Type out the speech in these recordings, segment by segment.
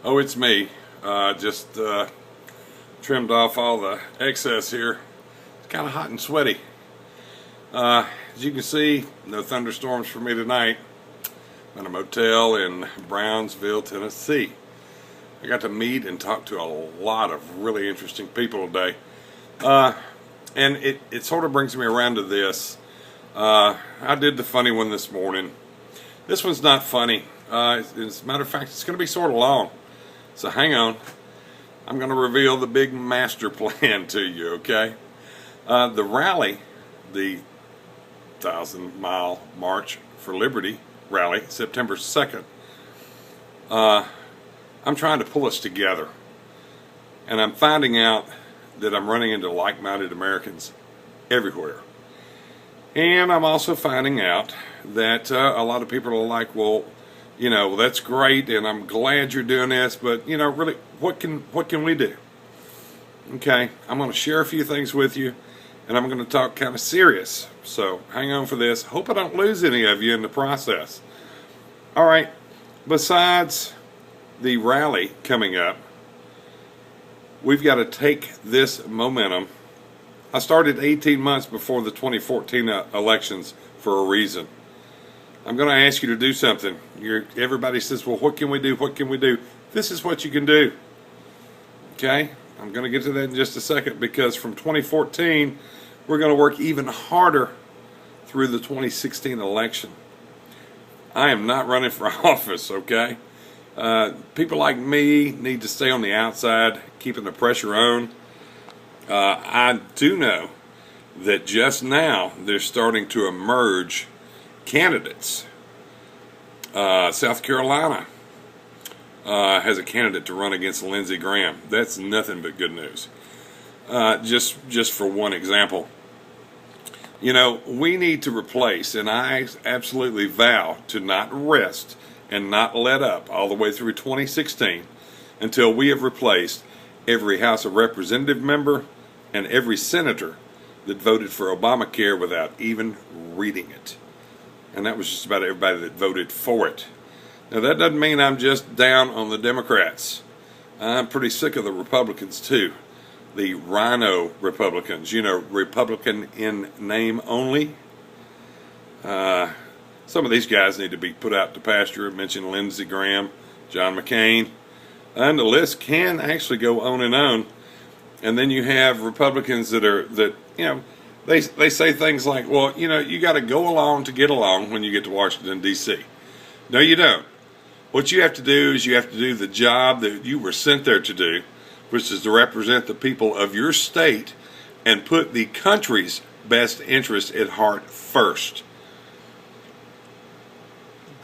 Oh, it's me. Just trimmed off all the excess here. It's kind of hot and sweaty. As you can see, no thunderstorms for me tonight. I'm in a motel in Brownsville, Tennessee. I got to meet and talk to a lot of really interesting people today. And it sort of brings me around to this. I did the funny one this morning. This one's not funny. As a matter of fact, it's going to be sort of long. So hang on. I'm going to reveal the big master plan to you, okay? The rally, the 1,000-mile March for Liberty rally, September 2nd, I'm trying to pull us together. And I'm finding out that I'm running into like-minded Americans everywhere. And I'm also finding out that a lot of people are like, well, you know, that's great, and I'm glad you're doing this, but, you know, really, what can we do? Okay, I'm going to share a few things with you, and I'm going to talk kind of serious. So hang on for this. Hope I don't lose any of you in the process. All right, besides the rally coming up, we've got to take this momentum. I started 18 months before the 2014 elections for a reason. I'm going to ask you to do something. Everybody says, well, what can we do? What can we do? This is what you can do. Okay? I'm going to get to that in just a second, because from 2014, we're going to work even harder through the 2016 election. I am not running for office, okay? People like me need to stay on the outside, keeping the pressure on. I do know that just now they're starting to emerge candidates. South Carolina has a candidate to run against Lindsey Graham. That's nothing but good news. Just for one example, you know, we need to replace, and I absolutely vow to not rest and not let up all the way through 2016 until we have replaced every House of Representative member and every senator that voted for Obamacare without even reading it. And that was just about everybody that voted for it. Now, that doesn't mean I'm just down on the Democrats. I'm pretty sick of the Republicans, too. The rhino Republicans, you know, Republican in name only. Some of these guys need to be put out to pasture. I mentioned Lindsey Graham, John McCain. And the list can actually go on and on. And then you have Republicans that you know, they say things like, well, you know, you got to go along to get along when you get to Washington, D.C. No, you don't. What you have to do is you have to do the job that you were sent there to do, which is to represent the people of your state and put the country's best interest at heart first.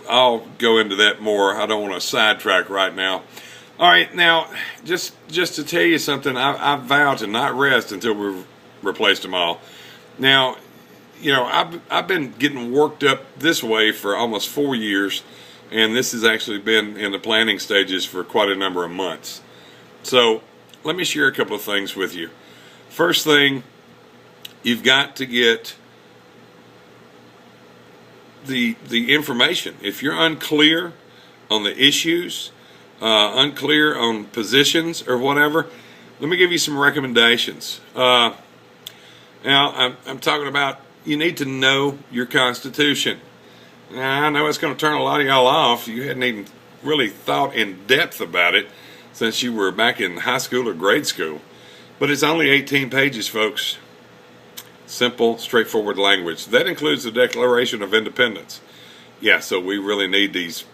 I'll go into that more. I don't want to sidetrack right now. All right, now, just to tell you something, I vow to not rest until we've replaced them all. Now, you know, I've been getting worked up this way for almost 4 years, and this has actually been in the planning stages for quite a number of months. So let me share a couple of things with you. First thing, you've got to get the information. If you're unclear on the issues, unclear on positions or whatever, let me give you some recommendations. Now, I'm talking about, you need to know your Constitution. Now, I know it's going to turn a lot of y'all off. You hadn't even really thought in depth about it since you were back in high school or grade school. But it's only 18 pages, folks. Simple, straightforward language. That includes the Declaration of Independence. Yeah, so we really need these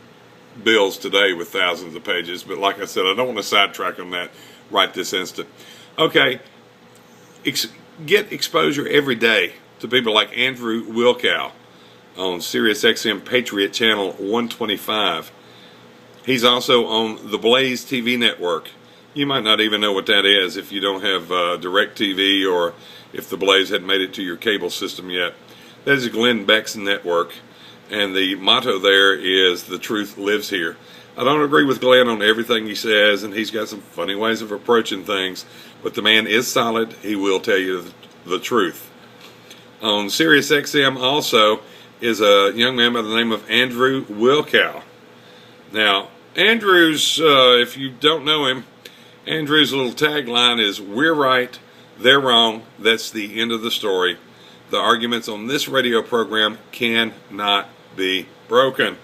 bills today with thousands of pages. But like I said, I don't want to sidetrack on that right this instant. Okay, get exposure every day to people like Andrew Wilkow on SiriusXM Patriot Channel 125. He's also on the Blaze TV network. You might not even know what that is if you don't have DirecTV, or if the Blaze hadn't made it to your cable system yet. That is Glenn Beck's network, and the motto there is "The truth lives here." I don't agree with Glenn on everything he says, and he's got some funny ways of approaching things, but the man is solid. He will tell you the truth. On SiriusXM also is a young man by the name of Andrew Wilkow. Now, Andrew's, if you don't know him, Andrew's little tagline is, "We're right, they're wrong, that's the end of the story. The arguments on this radio program cannot be broken."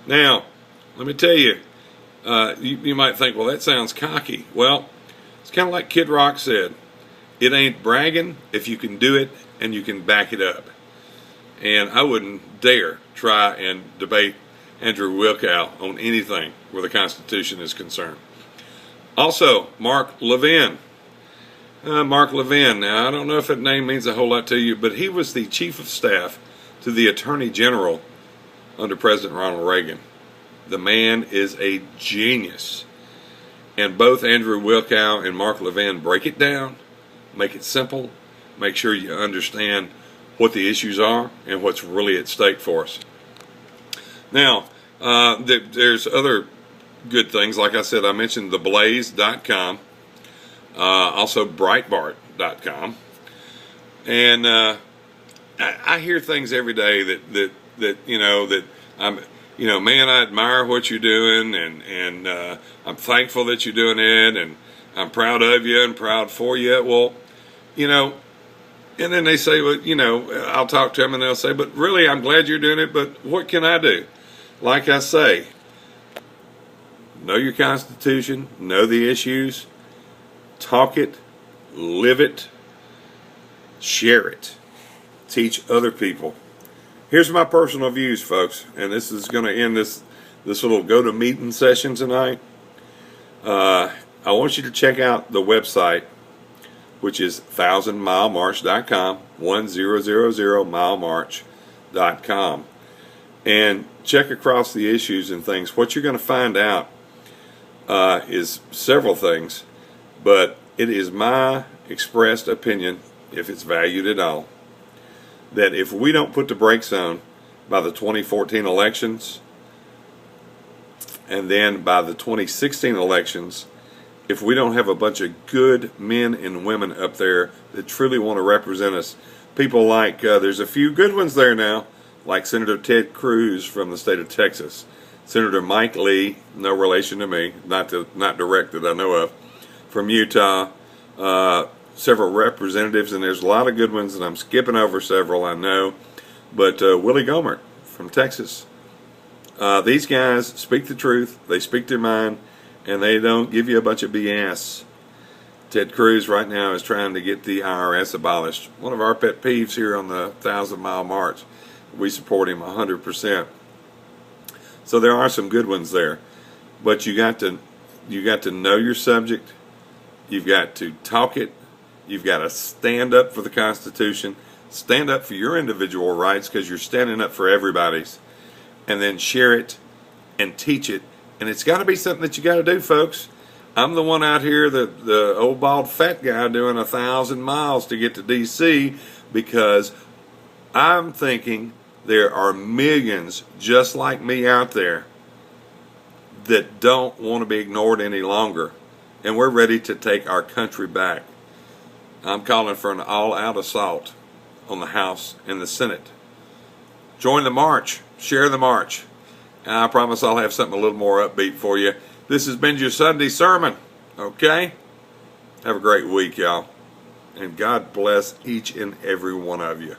Now, let me tell you, you might think, well, that sounds cocky. Well, it's kind of like Kid Rock said, it ain't bragging if you can do it and you can back it up. And I wouldn't dare try and debate Andrew Wilkow on anything where the Constitution is concerned. Also, Mark Levin. Mark Levin, now I don't know if that name means a whole lot to you, but he was the chief of staff to the Attorney General under President Ronald Reagan. The man is a genius. And both Andrew Wilkow and Mark Levin break it down, make it simple, make sure you understand what the issues are and what's really at stake for us. Now, there's other good things. Like I said, I mentioned theblaze.com, also Breitbart.com. And I hear things every day that I'm, man, I admire what you're doing, and I'm thankful that you're doing it, and I'm proud of you and proud for you. Well, and then they say, well, I'll talk to them and they'll say, but really, I'm glad you're doing it, but what can I do? Like I say, know your Constitution, know the issues, talk it, live it, share it, teach other people. Here's my personal views, folks, and this is going to end this little go-to-meeting session tonight. I want you to check out the website, which is 1000milemarch.com, 1000milemarch.com, and check across the issues and things. What you're going to find out is several things, but it is my expressed opinion, if it's valued at all, that if we don't put the brakes on by the 2014 elections, and then by the 2016 elections, if we don't have a bunch of good men and women up there that truly want to represent us, people like, there's a few good ones there now, like Senator Ted Cruz from the state of Texas, Senator Mike Lee, no relation to me, not direct that I know of, from Utah, several representatives, and there's a lot of good ones, and I'm skipping over several, I know, but Willie Gohmert from Texas. These guys speak the truth, they speak their mind, and they don't give you a bunch of BS. Ted Cruz right now is trying to get the IRS abolished. One of our pet peeves here on the 1000 Mile March. We support him 100%. So there are some good ones there, but you got to know your subject. You've got to talk it. You've got to stand up for the Constitution. Stand up for your individual rights, because you're standing up for everybody's, and then share it and teach it. And it's got to be something that you got to do, folks. I'm the one out here, the old bald fat guy, doing 1,000 miles to get to D.C. because I'm thinking there are millions just like me out there that don't want to be ignored any longer. And we're ready to take our country back. I'm calling for an all-out assault on the House and the Senate. Join the march. Share the march. And I promise I'll have something a little more upbeat for you. This has been your Sunday sermon. Okay? Have a great week, y'all. And God bless each and every one of you.